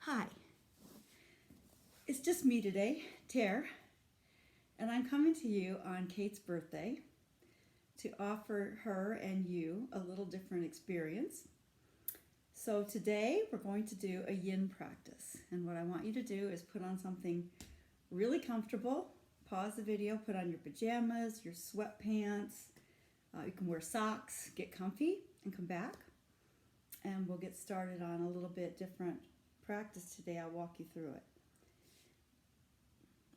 Hi, it's just me today, Tare, and I'm coming to you on Kate's birthday to offer her and you a little different experience. So today we're going to do a yin practice, and what I want you to do is put on something really comfortable. Pause the video, put on your pajamas, your sweatpants, you can wear socks, get comfy, and come back. And we'll get started on a little bit different practice today. I'll walk you through it.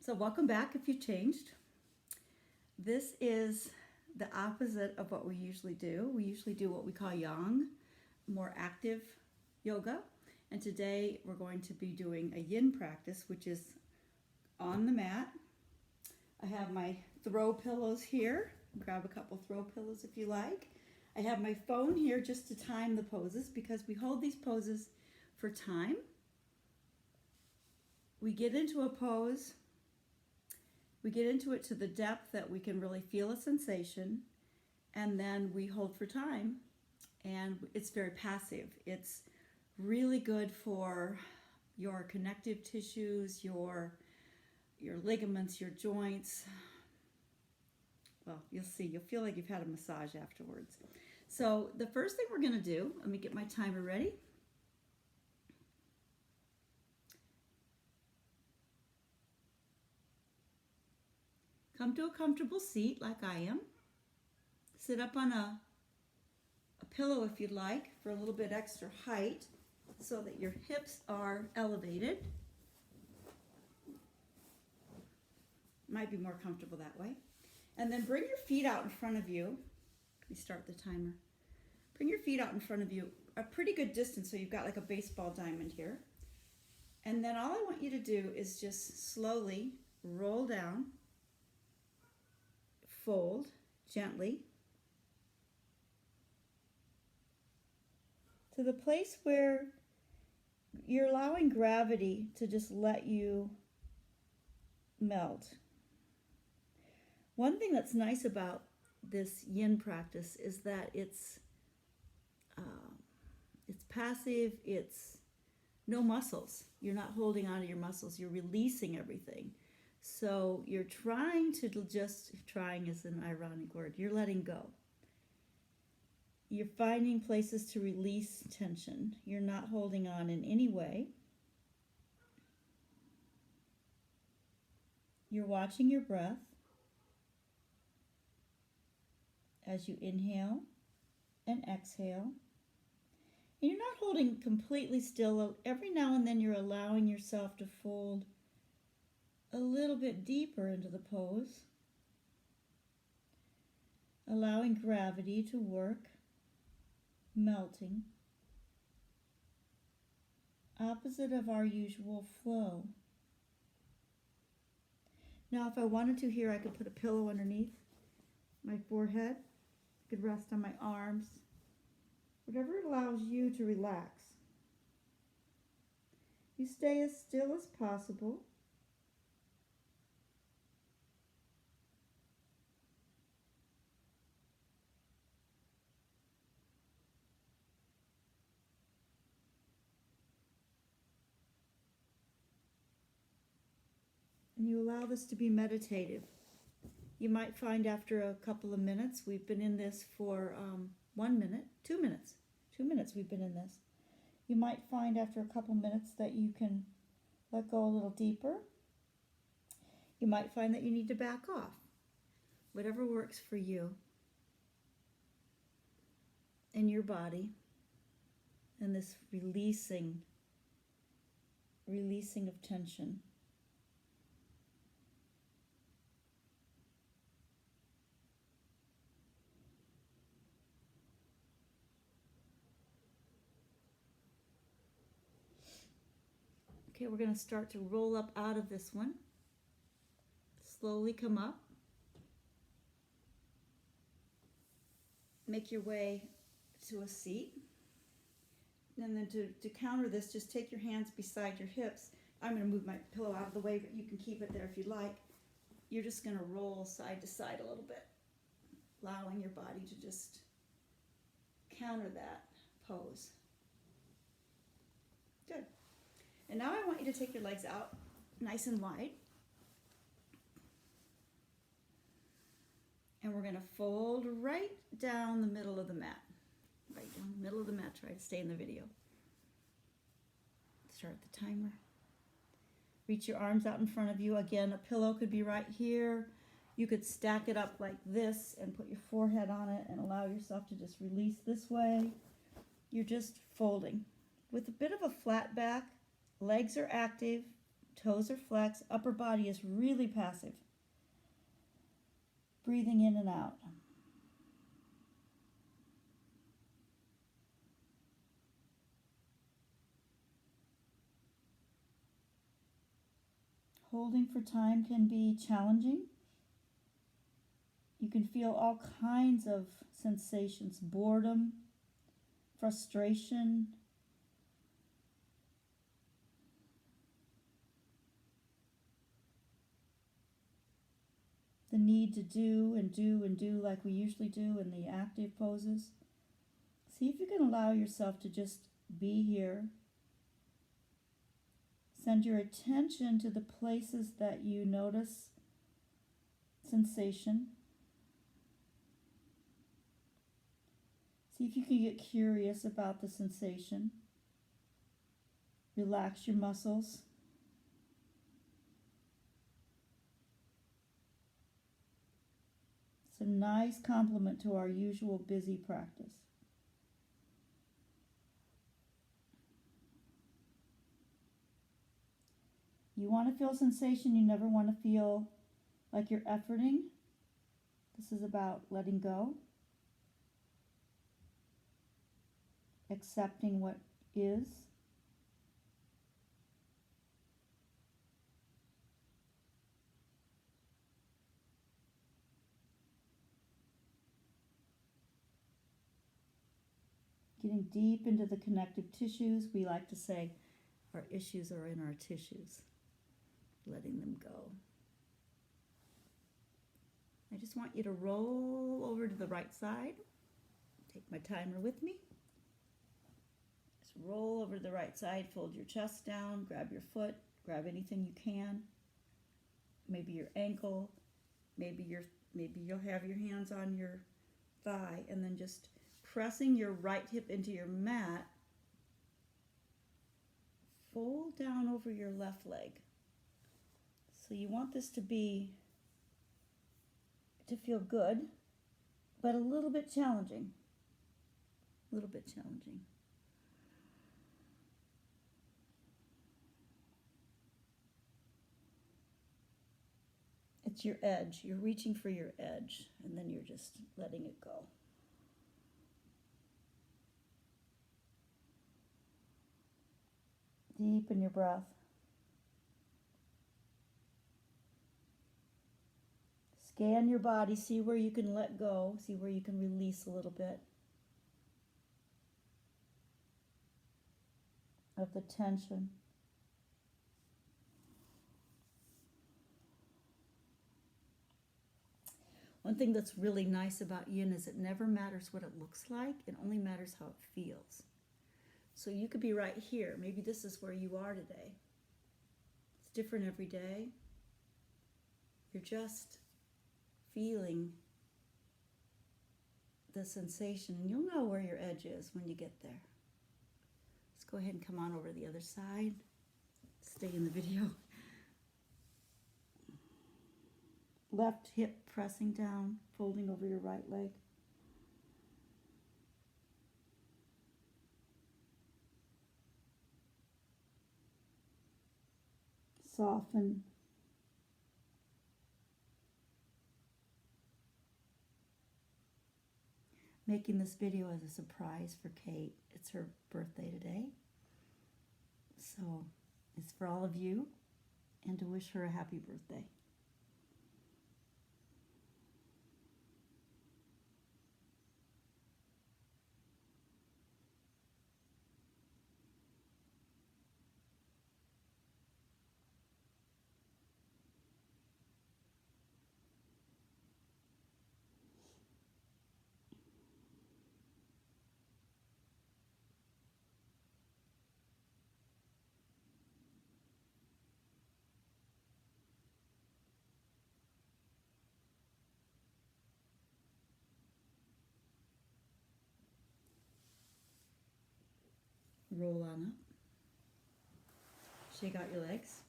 So welcome back if you changed. This is the opposite of what we usually do. We usually do what we call yang, more active yoga. And today we're going to be doing a yin practice, which is on the mat. I have my throw pillows here. Grab a couple throw pillows if you like. I have my phone here just to time the poses because we hold these poses for time. We get into a pose, we get into it to the depth that we can really feel a sensation, and then we hold for time, and it's very passive. It's really good for your connective tissues, your ligaments, your joints. Well, you'll see, you'll feel like you've had a massage afterwards. So the first thing we're going to do, let me get my timer ready. Come to a comfortable seat like I am. Sit up on a pillow if you'd like for a little bit extra height so that your hips are elevated. Might be more comfortable that way. And then bring your feet out in front of you. Let me start the timer. Bring your feet out in front of you a pretty good distance so you've got like a baseball diamond here. And then all I want you to do is just slowly roll down, fold gently to the place where you're allowing gravity to just let you melt. One thing that's nice about this yin practice is that it's passive, it's no muscles. You're not holding on to your muscles, you're releasing everything. So you're trying is an ironic word, you're letting go. You're finding places to release tension. You're not holding on in any way. You're watching your breath as you inhale and exhale. And you're not holding completely still. Every now and then you're allowing yourself to fold a little bit deeper into the pose, allowing gravity to work, melting, opposite of our usual flow. Now if I wanted to here, I could put a pillow underneath my forehead. I could rest on my arms, whatever allows you to relax. You stay as still as possible. And you allow this to be meditative. You might find after a couple of minutes, we've been in this for 1 minute, 2 minutes. 2 minutes we've been in this. You might find after a couple minutes that you can let go a little deeper. You might find that you need to back off. Whatever works for you and your body, and this releasing of tension. Okay, we're going to start to roll up out of this one. Slowly come up. Make your way to a seat. And then to counter this, just take your hands beside your hips. I'm going to move my pillow out of the way, but you can keep it there if you'd like. You're just going to roll side to side a little bit, allowing your body to just counter that pose. Good. And now I want you to take your legs out nice and wide. And we're going to fold right down the middle of the mat. Right down the middle of the mat. Try to stay in the video. Start the timer. Reach your arms out in front of you. Again, a pillow could be right here. You could stack it up like this and put your forehead on it and allow yourself to just release this way. You're just folding. With a bit of a flat back, legs are active, toes are flexed, upper body is really passive. Breathing in and out. Holding for time can be challenging. You can feel all kinds of sensations: boredom, frustration, the need to do and do and do like we usually do in the active poses. See if you can allow yourself to just be here. Send your attention to the places that you notice sensation. See if you can get curious about the sensation. Relax your muscles. It's a nice complement to our usual busy practice. You want to feel sensation. You never want to feel like you're efforting. This is about letting go, accepting what is. Getting deep into the connective tissues. We like to say our issues are in our tissues. Letting them go. I just want you to roll over to the right side. Take my timer with me. Just roll over to the right side, fold your chest down, grab your foot, grab anything you can. Maybe your ankle, maybe you'll have your hands on your thigh, and then just pressing your right hip into your mat, fold down over your left leg. So you want this to feel good, but a little bit challenging. A little bit challenging. It's your edge. You're reaching for your edge, and then you're just letting it go. Deepen your breath. Scan your body, see where you can let go, see where you can release a little bit of the tension. One thing that's really nice about yin is it never matters what it looks like, it only matters how it feels. So you could be right here. Maybe this is where you are today. It's different every day. You're just feeling the sensation, and you'll know where your edge is when you get there. Let's go ahead and come on over to the other side. Stay in the video. Left hip pressing down, folding over your right leg. Soften. Making this video as a surprise for Kate. It's her birthday today. So it's for all of you, and to wish her a happy birthday. Roll on up. Shake out your legs.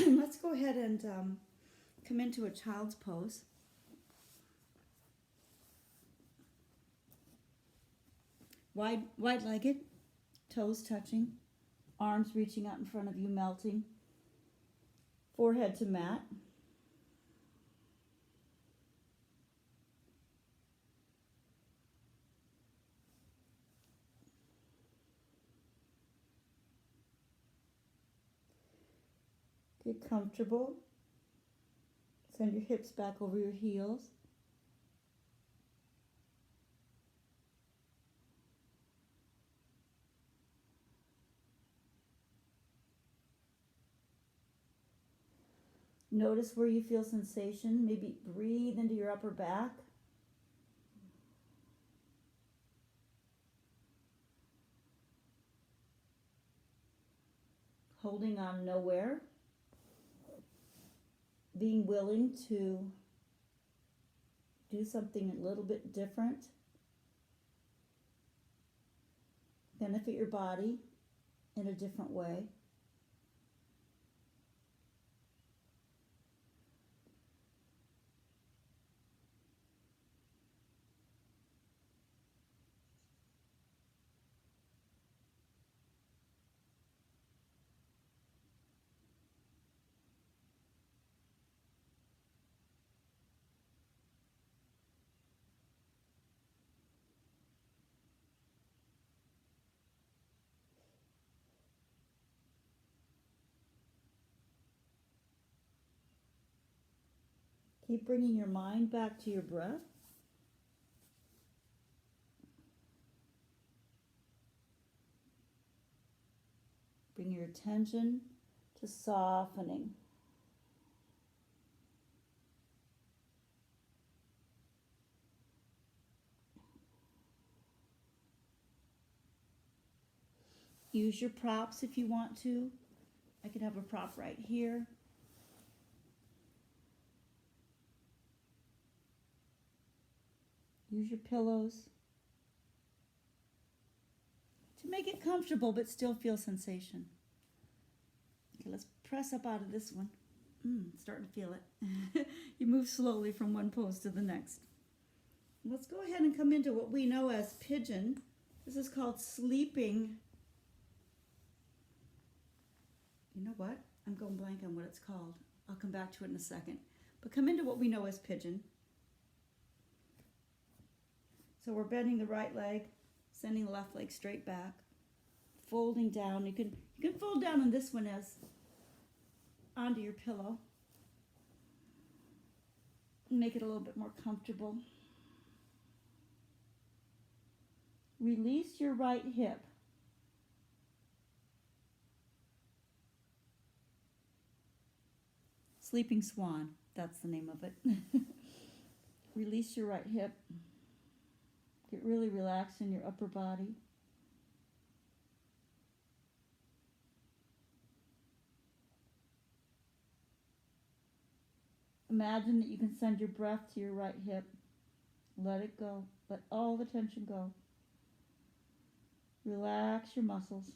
Let's go ahead and come into a child's pose. Wide-legged, toes touching, arms reaching out in front of you, melting. Forehead to mat. Get comfortable. Send your hips back over your heels. Notice where you feel sensation. Maybe breathe into your upper back. Holding on nowhere. Being willing to do something a little bit different. Benefit your body in a different way. Keep bringing your mind back to your breath. Bring your attention to softening. Use your props if you want to. I could have a prop right here. Use your pillows to make it comfortable but still feel sensation. Okay, let's press up out of this one. Starting to feel it. You move slowly from one pose to the next. Let's go ahead and come into what we know as pigeon. This is called sleeping. You know what? I'm going blank on what it's called. I'll come back to it in a second. But come into what we know as pigeon. So we're bending the right leg, sending the left leg straight back, folding down. You can fold down on this one as onto your pillow. Make it a little bit more comfortable. Release your right hip. Sleeping swan, that's the name of it. Release your right hip. Get really relaxed in your upper body. Imagine that you can send your breath to your right hip. Let it go. Let all the tension go. Relax your muscles.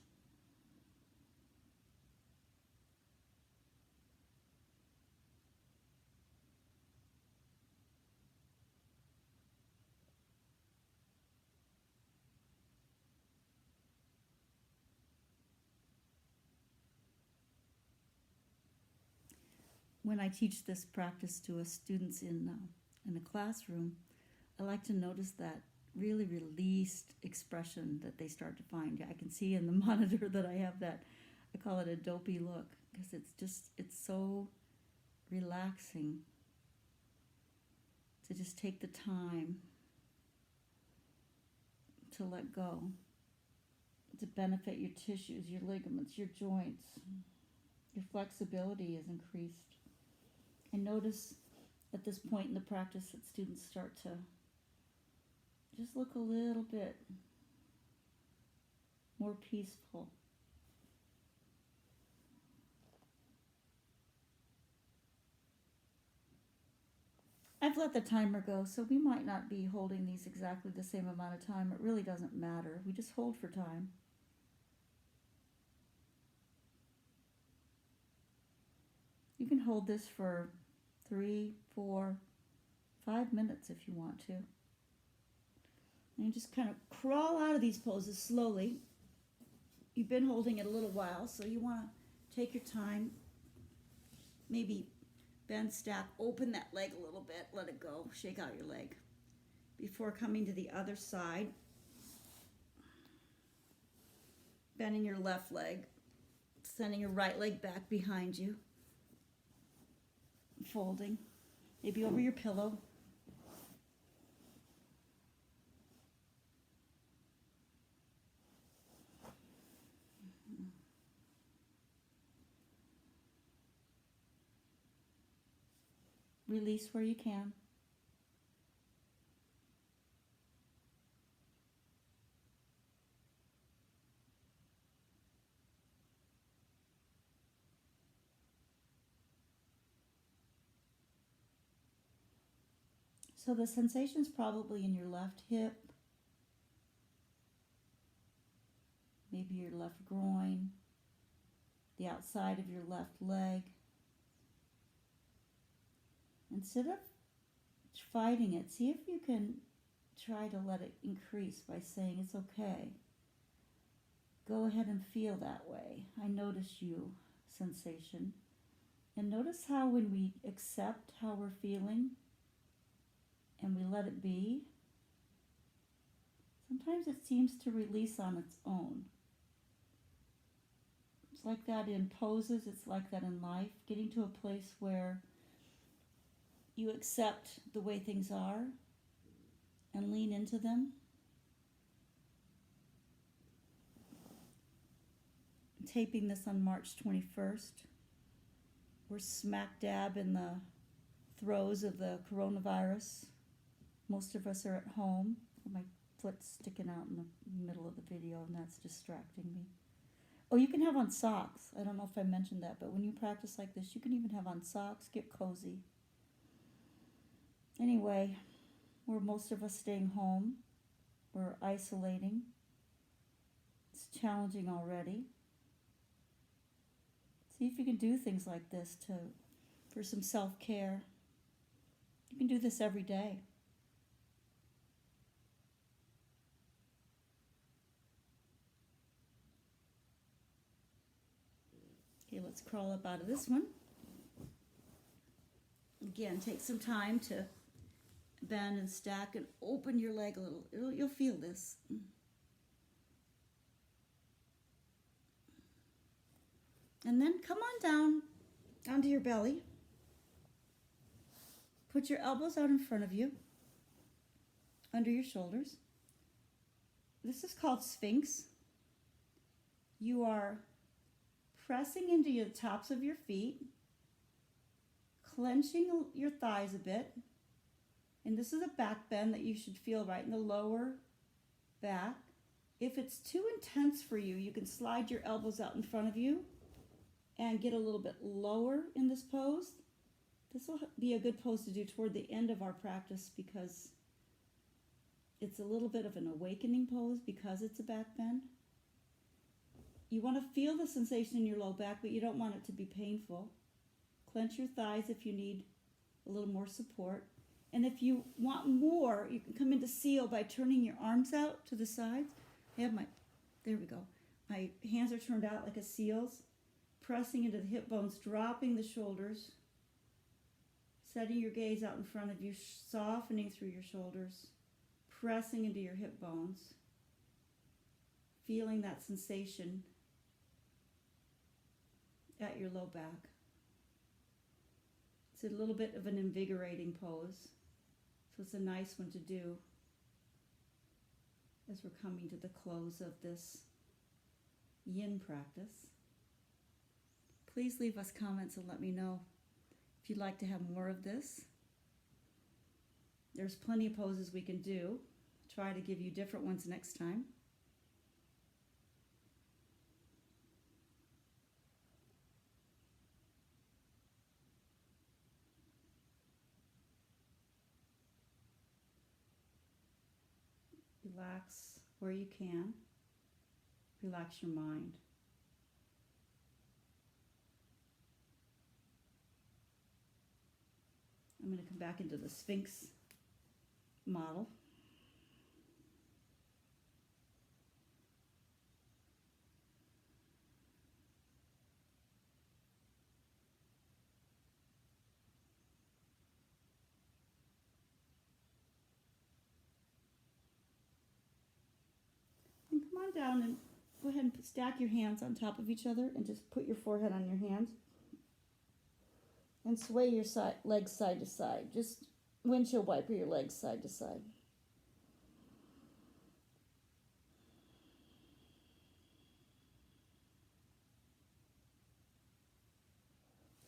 When I teach this practice to students in a classroom, I like to notice that really released expression that they start to find. I can see in the monitor that I have that, I call it a dopey look, because it's so relaxing to just take the time to let go, to benefit your tissues, your ligaments, your joints. Your flexibility is increased. I notice at this point in the practice that students start to just look a little bit more peaceful. I've let the timer go, so we might not be holding these exactly the same amount of time. It really doesn't matter. We just hold for time. You can hold this for 3, 4, 5 minutes if you want to. And you just kind of crawl out of these poses slowly. You've been holding it a little while, so you want to take your time. Maybe bend, stack, open that leg a little bit, let it go, shake out your leg. Before coming to the other side, bending your left leg, sending your right leg back behind you, folding, maybe over your pillow. Release where you can. So the sensation's probably in your left hip, maybe your left groin, the outside of your left leg. Instead of fighting it, see if you can try to let it increase by saying, it's okay. Go ahead and feel that way. I notice you sensation. And notice how when we accept how we're feeling and we let it be, sometimes it seems to release on its own. It's like that in poses, it's like that in life, getting to a place where you accept the way things are and lean into them. I'm taping this on March 21st. We're smack dab in the throes of the coronavirus. Most of us are at home. My foot's sticking out in the middle of the video, and that's distracting me. Oh, you can have on socks. I don't know if I mentioned that, but when you practice like this, you can even have on socks. Get cozy. Anyway, we're most of us staying home. We're isolating. It's challenging already. See if you can do things like this for some self-care. You can do this every day. Okay, let's crawl up out of this one. Again, take some time to bend and stack and open your leg a little. You'll feel this. And then come on down onto your belly. Put your elbows out in front of you, under your shoulders. This is called Sphinx. You are pressing into the tops of your feet, clenching your thighs a bit. And this is a back bend that you should feel right in the lower back. If it's too intense for you, you can slide your elbows out in front of you and get a little bit lower in this pose. This will be a good pose to do toward the end of our practice because it's a little bit of an awakening pose because it's a back bend. You want to feel the sensation in your low back, but you don't want it to be painful. Clench your thighs if you need a little more support. And if you want more, you can come into seal by turning your arms out to the sides. There we go. My hands are turned out like a seal's, pressing into the hip bones, dropping the shoulders, setting your gaze out in front of you, softening through your shoulders, pressing into your hip bones, feeling that sensation at your low back. It's a little bit of an invigorating pose. So it's a nice one to do as we're coming to the close of this yin practice. Please leave us comments and let me know if you'd like to have more of this. There's plenty of poses we can do. Try to give you different ones next time. Relax where you can. Relax your mind. I'm going to come back into the Sphinx model. And come on down and go ahead and stack your hands on top of each other and just put your forehead on your hands. And sway your legs side to side. Just windshield wiper your legs side to side.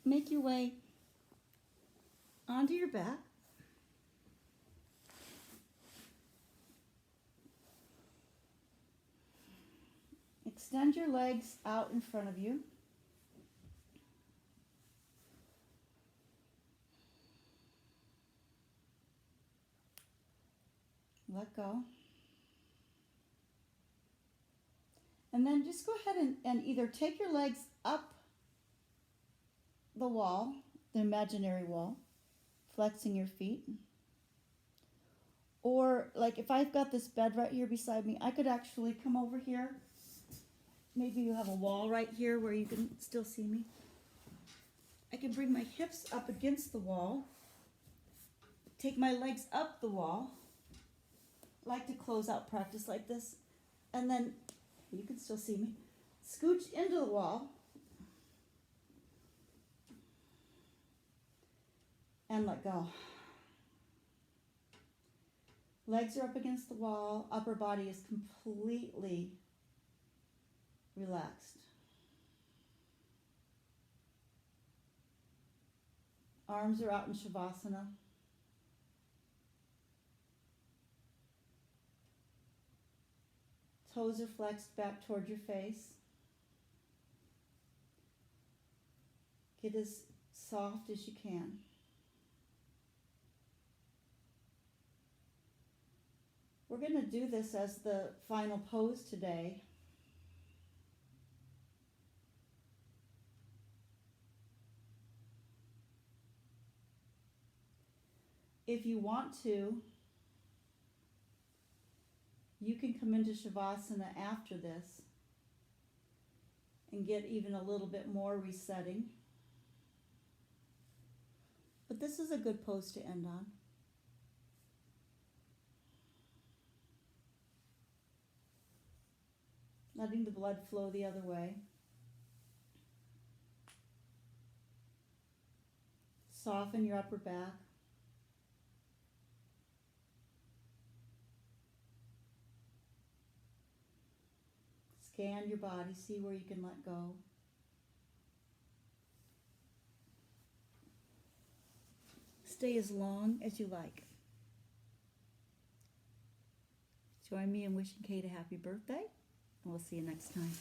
Make your way onto your back. Extend your legs out in front of you. Let go. And then just go ahead and either take your legs up the wall, the imaginary wall, flexing your feet. Or like if I've got this bed right here beside me, I could actually come over here. Maybe you have a wall right here where you can still see me. I can bring my hips up against the wall, take my legs up the wall. I like to close out practice like this. And then, you can still see me, scooch into the wall and let go. Legs are up against the wall, upper body is completely relaxed. Arms are out in Shavasana. Toes are flexed back toward your face. Get as soft as you can. We're going to do this as the final pose today. If you want to, you can come into Shavasana after this and get even a little bit more resetting. But this is a good pose to end on. Letting the blood flow the other way. Soften your upper back. Scan your body, see where you can let go. Stay as long as you like. Join me in wishing Kate a happy birthday, and we'll see you next time.